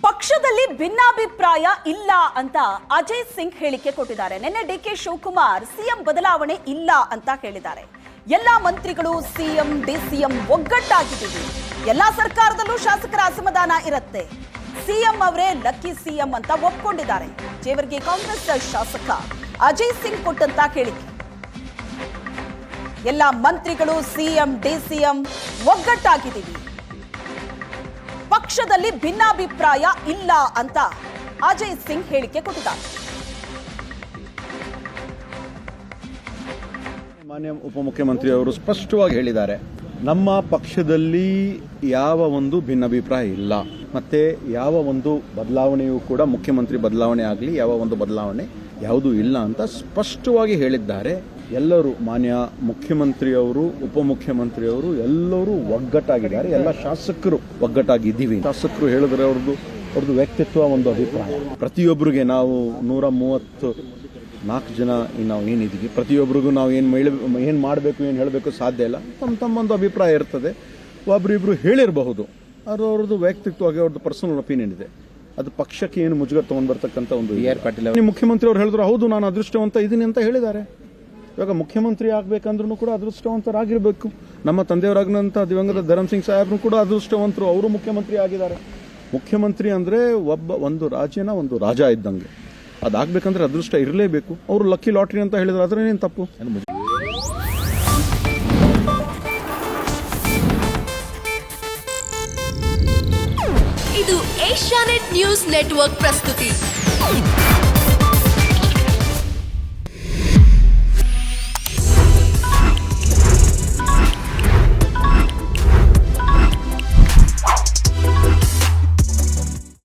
ಪಕ್ಷದಲ್ಲಿ ಭಿನ್ನಾಭಿಪ್ರಾಯ ಇಲ್ಲ ಅಂತ ಅಜಯ್ ಸಿಂಗ್ ಹೇಳಿಕೆ ಕೊಟ್ಟಿದ್ದಾರೆ. ನಿನ್ನೆ ಡಿಕೆ ಶಿವಕುಮಾರ್ ಸಿಎಂ ಬದಲಾವಣೆ ಇಲ್ಲ ಅಂತ ಹೇಳಿದ್ದಾರೆ. ಎಲ್ಲಾ ಮಂತ್ರಿಗಳು ಸಿಎಂ ಡಿಸಿಎಂ ಒಗ್ಗಟ್ಟಾಗಿದ್ದೀವಿ, ಎಲ್ಲಾ ಸರ್ಕಾರದಲ್ಲೂ ಶಾಸಕರ ಅಸಮಾಧಾನ ಇರುತ್ತೆ, ಸಿಎಂ ಅವರೇ ಲಕ್ಕಿ ಸಿಎಂ ಅಂತ ಒಪ್ಕೊಂಡಿದ್ದಾರೆ. ಜೇವರ್ಗಿ ಕಾಂಗ್ರೆಸ್ ಶಾಸಕ ಅಜಯ್ ಸಿಂಗ್ ಕೊಟ್ಟಂತ ಹೇಳಿಕೆ. ಎಲ್ಲಾ ಮಂತ್ರಿಗಳು ಸಿಎಂ ಡಿಸಿಎಂ ಒಗ್ಗಟ್ಟಾಗಿದ್ದೀವಿ, ಪಕ್ಷದಲ್ಲಿ ಭಿನ್ನಾಭಿಪ್ರಾಯ ಇಲ್ಲ ಅಂತ ಅಜಯ್ ಸಿಂಗ್ ಹೇಳಿಕೆ ಕೊಟ್ಟಿದ್ದಾರೆ. ಮಾನ್ಯ ಉಪಮುಖ್ಯಮಂತ್ರಿ ಅವರು ಸ್ಪಷ್ಟವಾಗಿ ಹೇಳಿದ್ದಾರೆ, ನಮ್ಮ ಪಕ್ಷದಲ್ಲಿ ಯಾವ ಒಂದು ಭಿನ್ನಾಭಿಪ್ರಾಯ ಇಲ್ಲ, ಮತ್ತೆ ಯಾವ ಒಂದು ಬದಲಾವಣೆಯೂ ಕೂಡ ಮುಖ್ಯಮಂತ್ರಿ ಬದಲಾವಣೆ ಆಗಲಿ ಯಾವ ಒಂದು ಬದಲಾವಣೆ ಯಾವುದೂ ಇಲ್ಲ ಅಂತ ಸ್ಪಷ್ಟವಾಗಿ ಹೇಳಿದ್ದಾರೆ. ಎಲ್ಲರೂ ಮಾನ್ಯ ಮುಖ್ಯಮಂತ್ರಿಯವರು ಉಪಮುಖ್ಯಮಂತ್ರಿಯವರು ಎಲ್ಲರೂ ಒಗ್ಗಟ್ಟಾಗಿದ್ದಾರೆ, ಎಲ್ಲ ಶಾಸಕರು ಒಗ್ಗಟ್ಟಾಗಿದ್ದೀವಿ. ಶಾಸಕರು ಹೇಳಿದ್ರೆ ಅವ್ರದ್ದು ವ್ಯಕ್ತಿತ್ವ ಒಂದು ಅಭಿಪ್ರಾಯ. ಪ್ರತಿಯೊಬ್ಬರಿಗೆ ನಾವು 134 ಜನ ನಾವು ಏನಿದ್ದೀವಿ, ಪ್ರತಿಯೊಬ್ಬರಿಗೂ ನಾವು ಏನು ಮಾಡಬೇಕು ಏನು ಹೇಳಬೇಕು ಸಾಧ್ಯ ಇಲ್ಲ. ತಮ್ಮೊಂದು ಅಭಿಪ್ರಾಯ ಇರ್ತದೆ. ಒಬ್ಬರಿಬ್ರು ಹೇಳಿರಬಹುದು, ಅವ್ರದ್ದು ವ್ಯಕ್ತಿತ್ವವಾಗಿ ಅವ್ರದ್ದು ಪರ್ಸನಲ್ ಒಪಿನಿಯನ್ ಇದೆ. ಅದು ಪಕ್ಷಕ್ಕೆ ಏನು ಮುಜುಗರ ತಗೊಂಡ್ ಬರ್ತಕ್ಕಂಥ ಒಂದು ಪಾಟೀಲ್ ಮುಖ್ಯಮಂತ್ರಿ ಅವರು ಹೇಳಿದ್ರು, ಹೌದು ನಾನು ಅದೃಷ್ಟವಂತ ಇದೀನಿ ಅಂತ ಹೇಳಿದ್ದಾರೆ. ಇವಾಗ ಮುಖ್ಯಮಂತ್ರಿ ಆಗ್ಬೇಕಂದ್ರೂ ಕೂಡ ಅದೃಷ್ಟವಂತರಾಗಿರ್ಬೇಕು. ನಮ್ಮ ತಂದೆಯವರಾಗಿನಂತ ದಿವಂಗತ ಧರಮ್ ಸಿಂಗ್ ಸಾಹೇಬ್ರು ಕೂಡ ಅದೃಷ್ಟವಂತರು, ಅವರು ಮುಖ್ಯಮಂತ್ರಿ ಆಗಿದ್ದಾರೆ. ಮುಖ್ಯಮಂತ್ರಿ ಅಂದ್ರೆ ಒಂದು ರಾಜ್ಯನ ಒಂದು ರಾಜ ಇದ್ದಂಗೆ, ಅದಾಗಬೇಕಂದ್ರೆ ಅದೃಷ್ಟ ಇರಲೇಬೇಕು. ಅವರು ಲಕ್ಕಿ ಲಾಟ್ರಿ ಅಂತ ಹೇಳಿದ್ರೆ ಅದ್ರೇನೇನು ತಪ್ಪು? ಇದು ಏಷ್ಯಾನೆಟ್ ನ್ಯೂಸ್ ನೆಟ್ವರ್ಕ್ ಪ್ರಸ್ತುತಿ.